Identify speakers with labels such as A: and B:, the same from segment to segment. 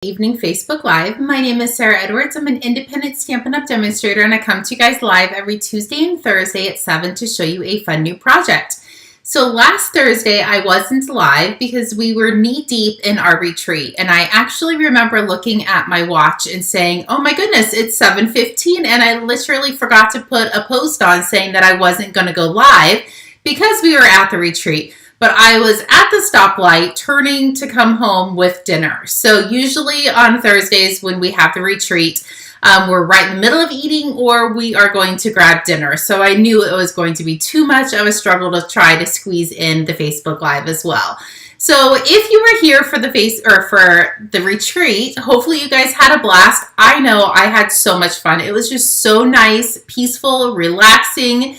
A: Evening Facebook Live. My name is Sarah Edwards. I'm an independent Stampin' Up demonstrator, and I come to you guys live every Tuesday and Thursday at 7 to show you a fun new project. So last Thursday I wasn't live because we were knee deep in our retreat, and I actually remember looking at my watch and saying, oh my goodness, it's 7:15, and I literally forgot to put a post on saying that I wasn't going to go live because we were at the retreat. But I was at the stoplight turning to come home with dinner. So usually on Thursdays when we have the retreat, we're right in the middle of eating or we are going to grab dinner. So I knew it was going to be too much of a struggle to try to squeeze in the Facebook Live as well. So if you were here for the retreat, hopefully you guys had a blast. I know I had so much fun. It was just so nice, peaceful, relaxing.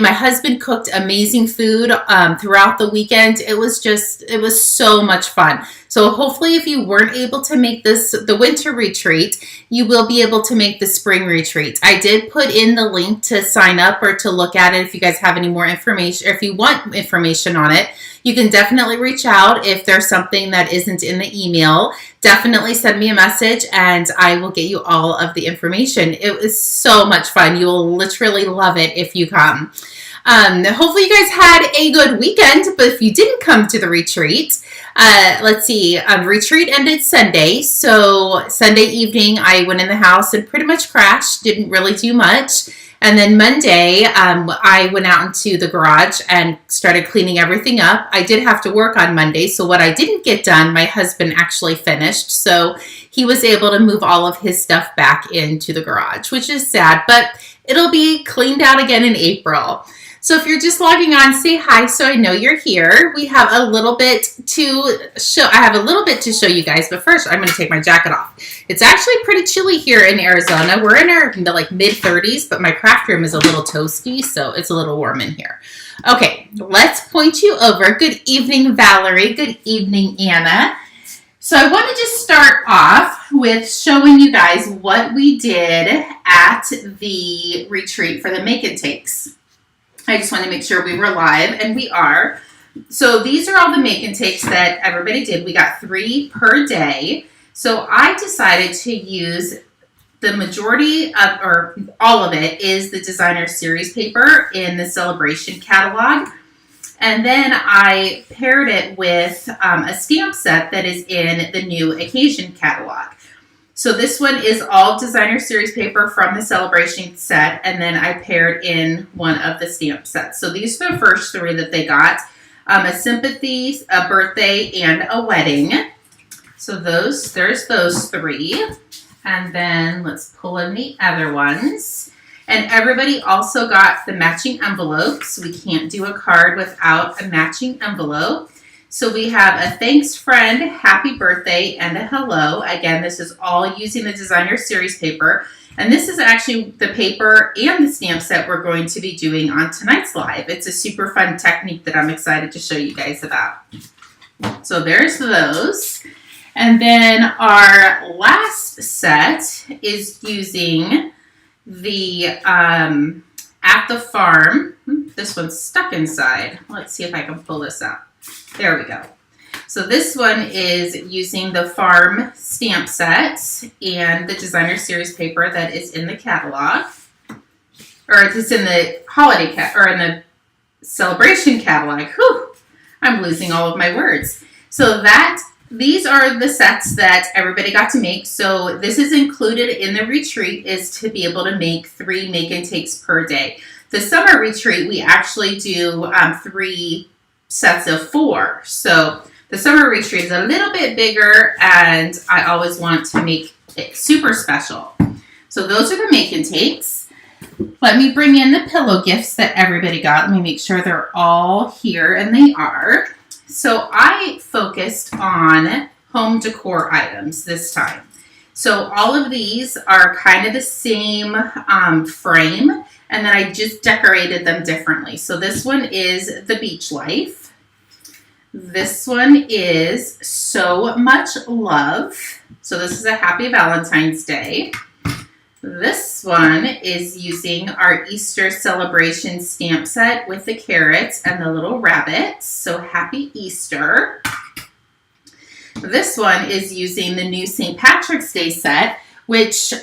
A: My husband cooked amazing food throughout the weekend. It was so much fun. So hopefully if you weren't able to make the winter retreat, you will be able to make the spring retreat. I did put in the link to sign up or to look at it if you guys have any more information, or if you want information on it. You can definitely reach out if there's something that isn't in the email. Definitely send me a message and I will get you all of the information. It was so much fun. You will literally love it if you come. Hopefully you guys had a good weekend, but if you didn't come to the retreat, let's see, retreat ended Sunday. So Sunday evening, I went in the house and pretty much crashed, didn't really do much. And then Monday, I went out into the garage and started cleaning everything up. I did have to work on Monday, so what I didn't get done, my husband actually finished. So he was able to move all of his stuff back into the garage, which is sad, but it'll be cleaned out again in April. So if you're just logging on, say hi so I know you're here. We have a little bit to show. I have a little bit to show you guys, but first I'm going to take my jacket off. It's actually pretty chilly here in Arizona. We're in our mid-30s, but my craft room is a little toasty, so it's a little warm in here. Okay, let's point you over. Good evening, Valerie. Good evening, Anna. So I wanted to start off with showing you guys what we did at the retreat for the Make and Takes. I just wanted to make sure we were live, and we are. So these are all the make and takes that everybody did. We got 3 per day. So I decided to use the majority of, or all of it, is the designer series paper in the celebration catalog. And then I paired it with a stamp set that is in the new occasion catalog. So this one is all designer series paper from the celebration set, and then I paired in one of the stamp sets. So these are the first 3 that they got. A sympathy, a birthday, and a wedding. So there's those 3. And then let's pull in the other ones. And everybody also got the matching envelopes. We can't do a card without a matching envelope. So we have a thanks friend, happy birthday, and a hello. Again, this is all using the designer series paper. And this is actually the paper and the stamp set we're going to be doing on tonight's live. It's a super fun technique that I'm excited to show you guys about. So there's those. And then our last set is using the At the Farm. This one's stuck inside. Let's see if I can pull this out. There we go. So this one is using the farm stamp set and the designer series paper that is in the catalog, or it's in the holiday or in the celebration catalog. Whew, I'm losing all of my words. So these are the sets that everybody got to make. So this is included in the retreat, is to be able to make 3 make and takes per day. The summer retreat, we actually do 3 sets of 4. So the summer retreat is a little bit bigger, and I always want to make it super special. So those are the make and takes. Let me bring in the pillow gifts that everybody got. Let me make sure they're all here, and they are. So I focused on home decor items this time. So all of these are kind of the same frame, and then I just decorated them differently. So this one is the beach life. This one is so much love. So this is a happy Valentine's Day. This one is using our Easter celebration stamp set with the carrots and the little rabbits. So happy Easter. This one is using the new St. Patrick's Day set, which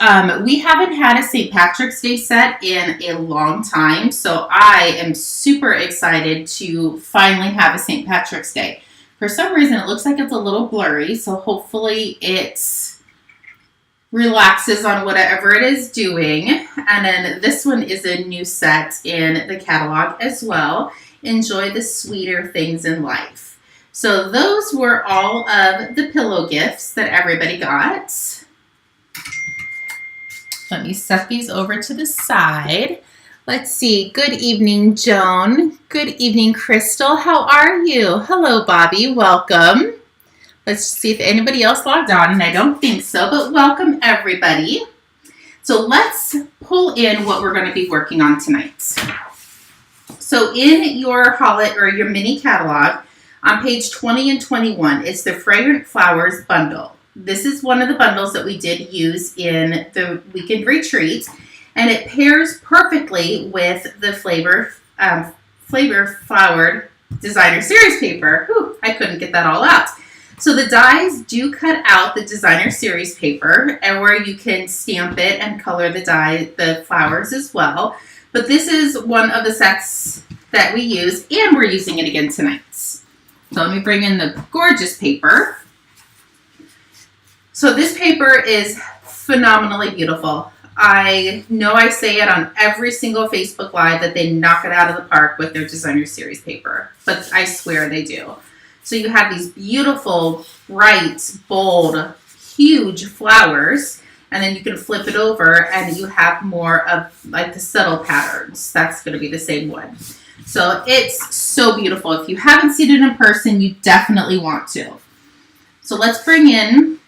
A: we haven't had a St. Patrick's Day set in a long time. So I am super excited to finally have a St. Patrick's Day. For some reason, it looks like it's a little blurry. So hopefully it relaxes on whatever it is doing. And then this one is a new set in the catalog as well. Enjoy the sweeter things in life. So those were all of the pillow gifts that everybody got. Let me set these over to the side. Let's see. Good evening, Joan. Good evening, Crystal. How are you? Hello, Bobby. Welcome. Let's see if anybody else logged on, and I don't think so, but welcome, everybody. So let's pull in what we're going to be working on tonight. So in your Holiday or your mini catalog, on page 20 and 21, it's the Fragrant Flowers bundle. This is one of the bundles that we did use in the weekend retreat, and it pairs perfectly with the Flavor Flowered Designer Series paper. Whew, I couldn't get that all out. So the dies do cut out the Designer Series paper, and where you can stamp it and color the flowers as well. But this is one of the sets that we use, and we're using it again tonight. So let me bring in the gorgeous paper. So this paper is phenomenally beautiful. I know I say it on every single Facebook Live that they knock it out of the park with their Designer Series paper, but I swear they do. So you have these beautiful, bright, bold, huge flowers, and then you can flip it over and you have more of like the subtle patterns. That's going to be the same one. So it's so beautiful. If you haven't seen it in person, you definitely want to. So let's bring in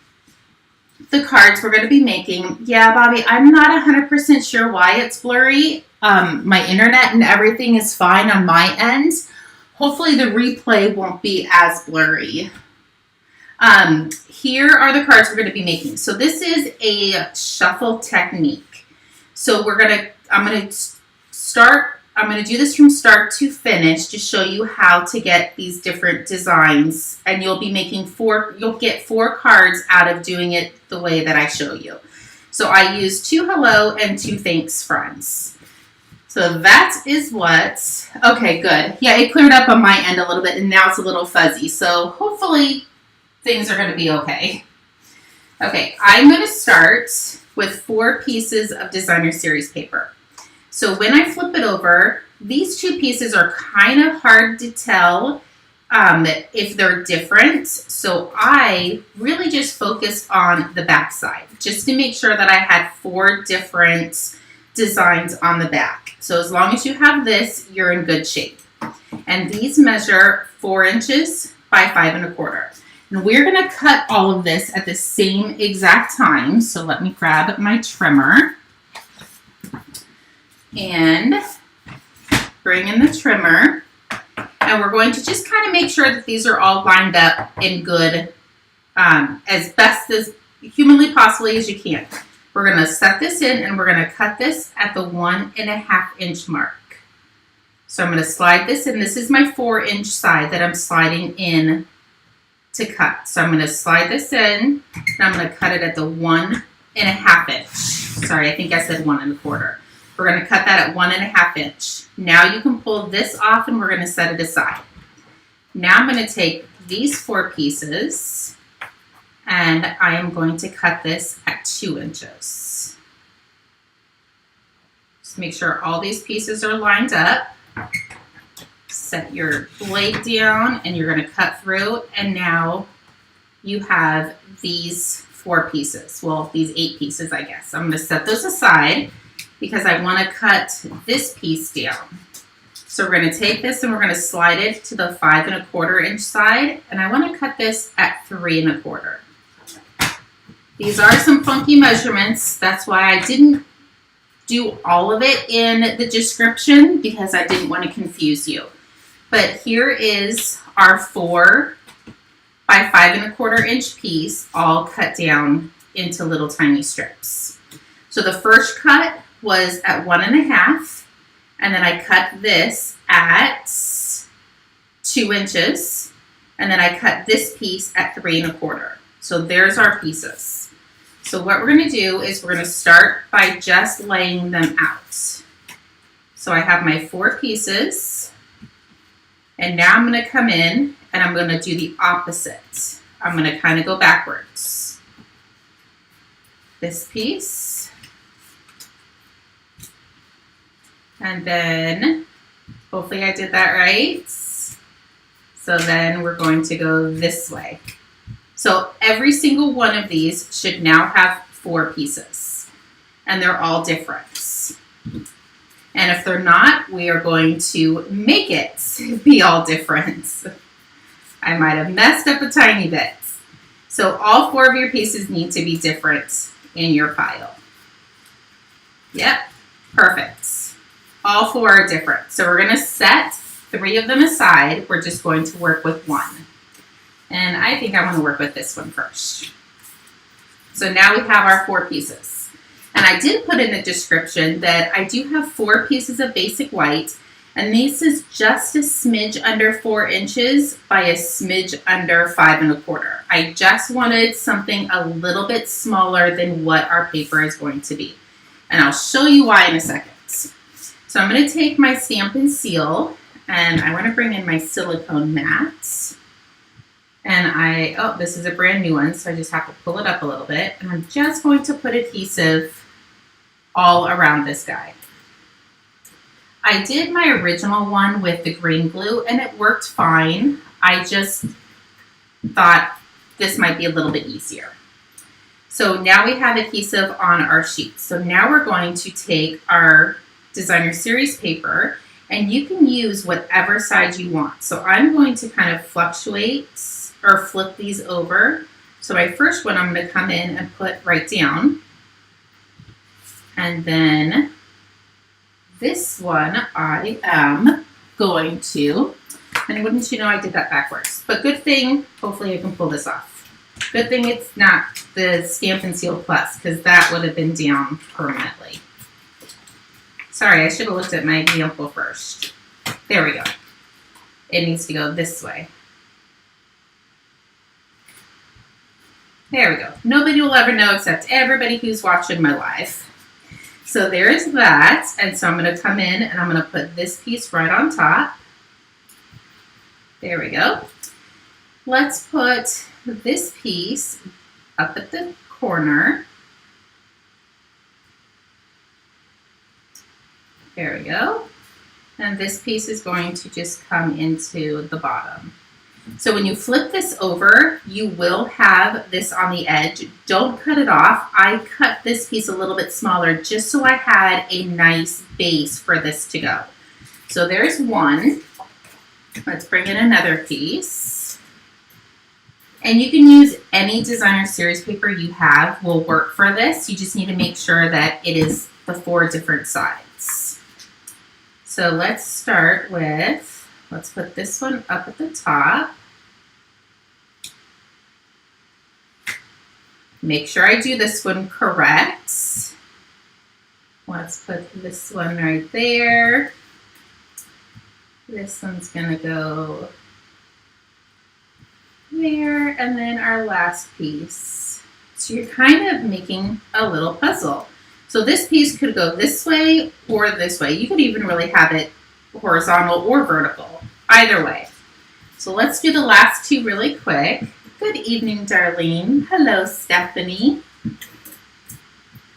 A: the cards we're going to be making. Yeah, Bobby, I'm not 100% sure why it's blurry. My internet and everything is fine on my end. Hopefully the replay won't be as blurry. Here are the cards we're going to be making. So this is a shuffle technique. So I'm going to do this from start to finish to show you how to get these different designs, and you'll get 4 cards out of doing it the way that I show you. So I use 2 hello and 2 thanks friends. So that is okay, good. Yeah, it cleared up on my end a little bit, and now it's a little fuzzy. So hopefully things are going to be okay. Okay, I'm going to start with 4 pieces of Designer Series paper. So when I flip it over, these 2 pieces are kind of hard to tell if they're different. So I really just focused on the back side just to make sure that I had 4 different designs on the back. So as long as you have this, you're in good shape. And these measure 4 inches by 5 1/4. And we're going to cut all of this at the same exact time. So let me grab my trimmer and bring in the trimmer. And we're going to just kind of make sure that these are all lined up in good, as best as humanly possibly as you can. We're going to set this in, and we're going to cut this at the 1 1/2 inch mark. So I'm going to slide this in. This is my 4-inch side that I'm sliding in to cut. So I'm going to slide this in, and I'm going to cut it at the 1 1/2 inch. Sorry, I think I said 1 1/4. We're going to cut that at 1 1/2 inch. Now you can pull this off, and we're going to set it aside. Now I'm going to take these 4 pieces, and I am going to cut this at 2 inches. Just make sure all these pieces are lined up. Set your blade down, and you're going to cut through, and now you have these 4 pieces. Well, these 8 pieces, I guess. I'm going to set those aside because I want to cut this piece down. So we're going to take this and we're going to slide it to the 5 1/4 inch side, and I want to cut this at 3 1/4. These are some funky measurements. That's why I didn't do all of it in the description, because I didn't want to confuse you. But here is our 4 by 5 1/4 inch piece, all cut down into little tiny strips. So the first cut was at 1 1/2, and then I cut this at 2 inches, And then I cut this piece at 3 1/4. So there's our pieces. So what we're going to do is we're going to start by just laying them out. So I have my 4 pieces, and now I'm going to come in and I'm going to do the opposite. I'm going to kind of go backwards. This piece, and then hopefully I did that right. So then we're going to go this way. So every single one of these should now have 4 pieces, and they're all different. And if they're not, we are going to make it be all different. I might have messed up a tiny bit. So all 4 of your pieces need to be different in your pile. Yep, perfect. All 4 are different. So we're going to set 3 of them aside. We're just going to work with 1. And I think I want to work with this one first. So now we have our 4 pieces. And I did put in the description that I do have 4 pieces of basic white, and this is just a smidge under 4 inches by a smidge under 5 1/4. I just wanted something a little bit smaller than what our paper is going to be. And I'll show you why in a second. So I'm going to take my Stampin' Seal, and I want to bring in my silicone mat. And oh, this is a brand new one, so I just have to pull it up a little bit. And I'm just going to put adhesive all around this guy. I did my original one with the green glue, and it worked fine. I just thought this might be a little bit easier. So now we have adhesive on our sheet. So now we're going to take our Designer Series paper, and you can use whatever side you want. So I'm going to kind of fluctuate or flip these over. So my first one I'm going to come in and put right down. And then this one I am going to, and wouldn't you know I did that backwards. But good thing, hopefully I can pull this off. Good thing it's not the Stampin' Seal Plus, because that would have been down permanently. Sorry, I should have looked at my example first. There we go. It needs to go this way. There we go. Nobody will ever know except everybody who's watching my live. So there's that. And so I'm going to come in and I'm going to put this piece right on top. There we go. Let's put this piece up at the corner. There we go. And this piece is going to just come into the bottom. So when you flip this over, you will have this on the edge. Don't cut it off. I cut this piece a little bit smaller just so I had a nice base for this to go. So there's one. Let's bring in another piece. And you can use any Designer Series paper you have will work for this. You just need to make sure that it is the 4 different sides. So let's start with, let's put this one up at the top. Make sure I do this one correct. Let's put this one right there. This one's gonna go there, and then our last piece. So you're kind of making a little puzzle. So this piece could go this way or this way. You could even really have it horizontal or vertical, either way. So let's do the last 2 really quick. Good evening, Darlene. Hello, Stephanie.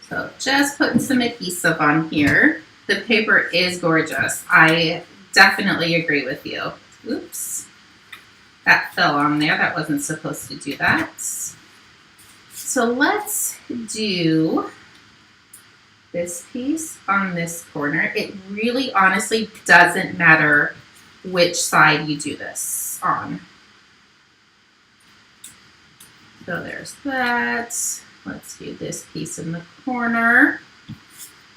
A: So just putting some adhesive on here. The paper is gorgeous. I definitely agree with you. Oops. That fell on there. That wasn't supposed to do that. So let's do this piece on this corner. It really honestly doesn't matter which side you do this on. So there's that. Let's do this piece in the corner.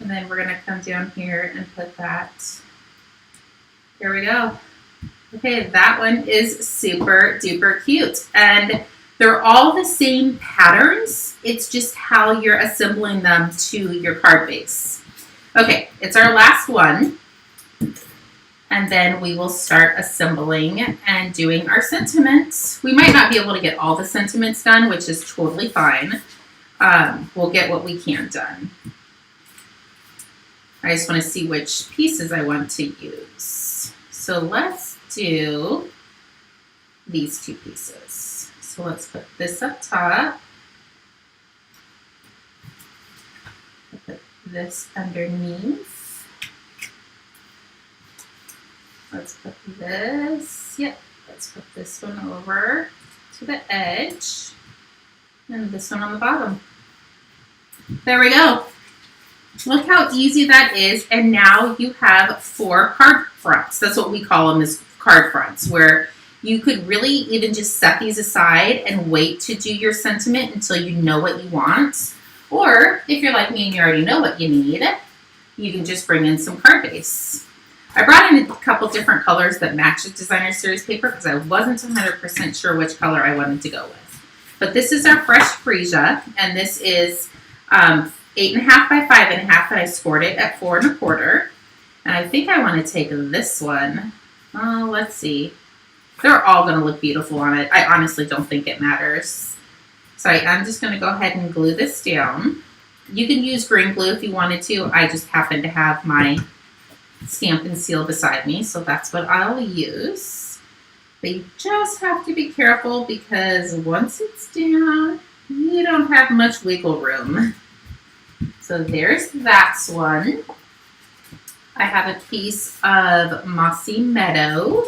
A: And then we're gonna come down here and put that. Here we go. Okay, that one is super duper cute. And they're all the same patterns. It's just how you're assembling them to your card base. Okay, it's our last one. And then we will start assembling and doing our sentiments. We might not be able to get all the sentiments done, which is totally fine. We'll get what we can done. I just want to see which pieces I want to use. So let's do these two pieces. So let's put this up top. Put this underneath. Let's put this, let's put this one over to the edge and this one on the bottom. There we go. Look how easy that is. And now you have 4 card fronts. That's what we call them, is card fronts, where you could really even just set these aside and wait to do your sentiment until you know what you want. Or if you're like me and you already know what you need, you can just bring in some card base. I brought in a couple different colors that match the designer series paper because I wasn't 100% sure which color I wanted to go with. But this is our fresh freesia, and this is 8.5 by 5.5, and I scored it at 4 1/4. And I think I want to take this one. Oh, let's see. They're all going to look beautiful on it. I honestly don't think it matters. So I'm just going to go ahead and glue this down. You can use green glue if you wanted to. I just happen to have my Stampin' Seal beside me, so that's what I'll use. But you just have to be careful because once it's down, you don't have much wiggle room. So there's that one. I have a piece of Mossy Meadow.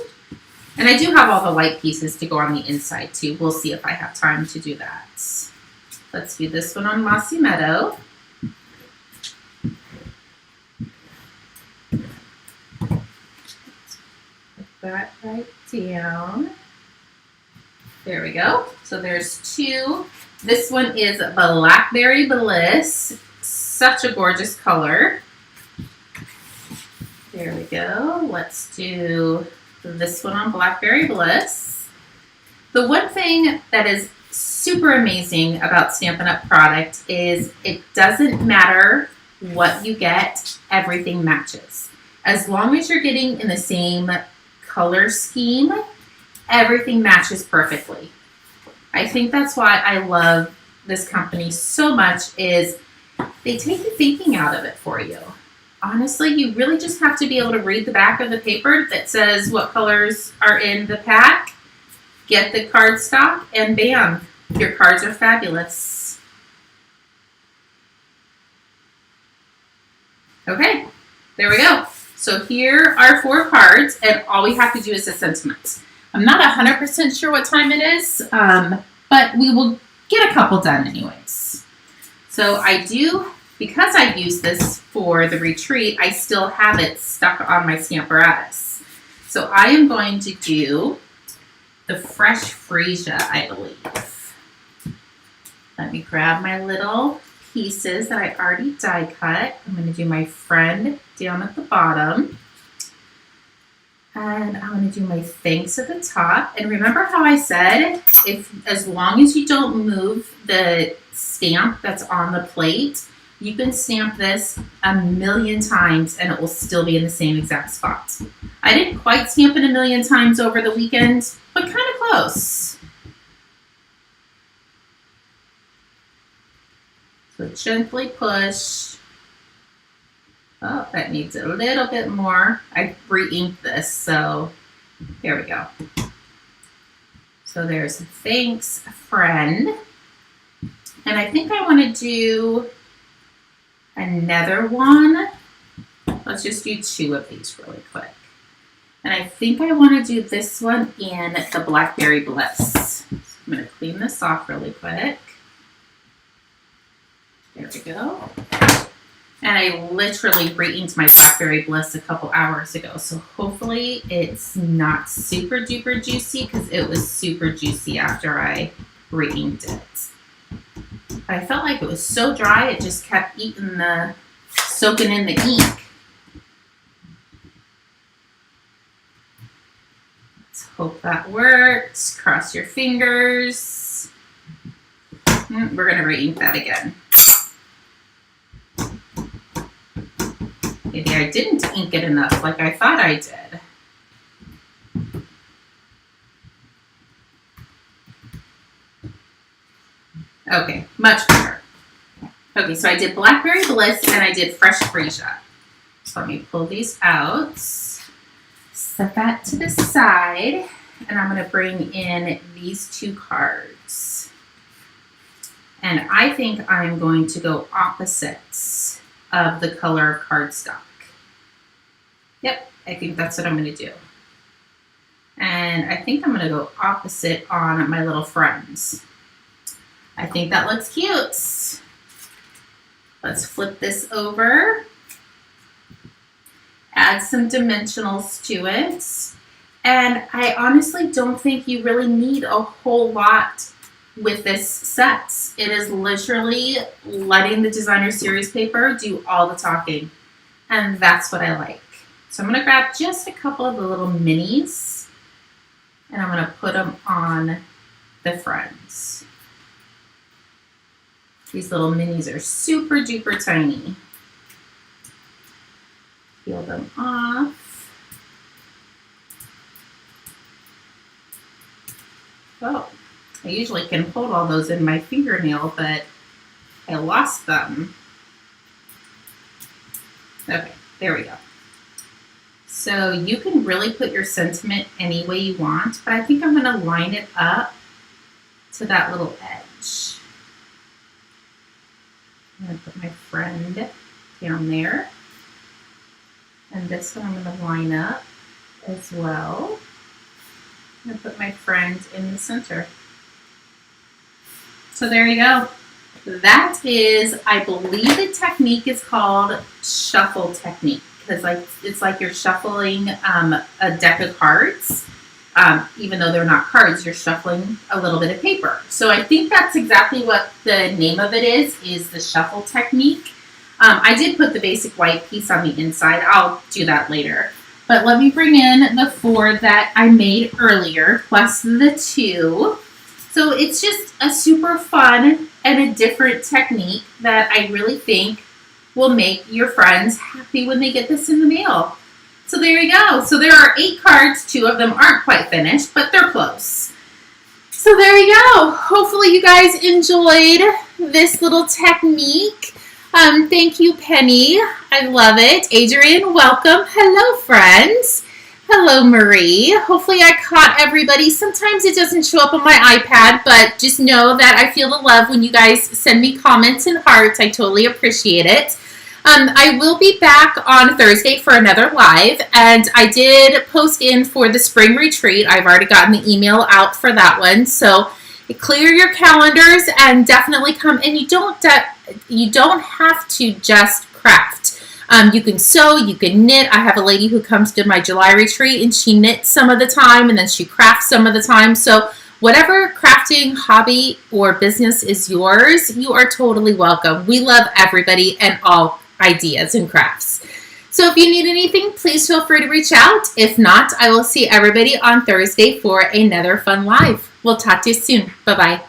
A: And I do have all the light pieces to go on the inside too. We'll see if I have time to do that. Let's do this one on Mossy Meadow. Put that right down. There we go. So there's 2. This one is Blackberry Bliss. Such a gorgeous color. There we go. Let's do this one on Blackberry Bliss. The one thing that is super amazing about Stampin' Up! Product is it doesn't matter what you get, everything matches. As long as you're getting in the same color scheme, everything matches perfectly. I think that's why I love this company so much, is they take the thinking out of it for you. Honestly, you really just have to be able to read the back of the paper that says what colors are in the pack, get the cardstock, and bam, your cards are fabulous. Okay, there we go. So here are 4 cards, and all we have to do is a sentiment. I'm not 100% sure what time it is, but we will get a couple done anyways. So I do, because I used this for the retreat, I still have it stuck on my Stamparatus. So I am going to do the fresh freesia, I believe. Let me grab my little pieces that I already die cut. I'm going to do my friend down at the bottom. And I'm going to do my thanks at the top. And remember how I said, as long as you don't move the stamp that's on the plate, you can stamp this 1,000,000 times and it will still be in the same exact spot. I didn't quite stamp it 1,000,000 times over the weekend, but kind of close. So gently push. Oh, that needs a little bit more. I re-inked this, so here we go. So there's thanks, friend. And I think I want to do another one. Let's just do 2 of these really quick. And I think I want to do this one in the Blackberry Bliss. So I'm going to clean this off really quick. There we go. And I literally re-inked my Blackberry Bliss a couple hours ago. So hopefully it's not super duper juicy, because it was super juicy after I re-inked it. I felt like it was so dry, it just kept soaking in the ink. Let's hope that works. Cross your fingers. We're going to re-ink that again. Maybe I didn't ink it enough like I thought I did. Okay, much better. Okay, so I did Blackberry Bliss and I did Fresh Freesia. So let me pull these out, set that to the side, and I'm going to bring in these two cards. And I think I'm going to go opposites of the color of cardstock. Yep, I think that's what I'm going to do. And I think I'm going to go opposite on my little friends. I think that looks cute. Let's flip this over. Add some dimensionals to it. And I honestly don't think you really need a whole lot with this set. It is literally letting the designer series paper do all the talking. And that's what I like. So I'm going to grab just a couple of the little minis and I'm going to put them on the friends. These little minis are super duper tiny. Peel them off. Oh, I usually can hold all those in my fingernail, but I lost them. Okay, there we go. So you can really put your sentiment any way you want, but I think I'm going to line it up to that little edge. I'm going to put my friend down there. And this one I'm going to line up as well. I'm going to put my friend in the center. So there you go. That is, I believe the technique is called shuffle technique. Because it's like you're shuffling a deck of cards. Even though they're not cards, you're shuffling a little bit of paper. So I think that's exactly what the name of it is the shuffle technique. I did put the basic white piece on the inside. I'll do that later. But let me bring in the 4 that I made earlier, plus the 2. So it's just a super fun and a different technique that I really think will make your friends happy when they get this in the mail. So there you go. So there are 8 cards. 2 of them aren't quite finished, but they're close. So there you go. Hopefully you guys enjoyed this little technique. Thank you, Penny. I love it. Adrian, welcome. Hello, friends. Hello, Marie. Hopefully I caught everybody. Sometimes it doesn't show up on my iPad, but just know that I feel the love when you guys send me comments and hearts. I totally appreciate it. I will be back on Thursday for another live, and I did post in for the spring retreat. I've already gotten the email out for that one, so clear your calendars and definitely come. And you don't have to just craft. You can sew, you can knit. I have a lady who comes to my July retreat and she knits some of the time and then she crafts some of the time. So whatever crafting hobby or business is yours, you are totally welcome. We love everybody and all ideas and crafts. So if you need anything, please feel free to reach out. If not, I will see everybody on Thursday for another fun live. We'll talk to you soon. Bye-bye.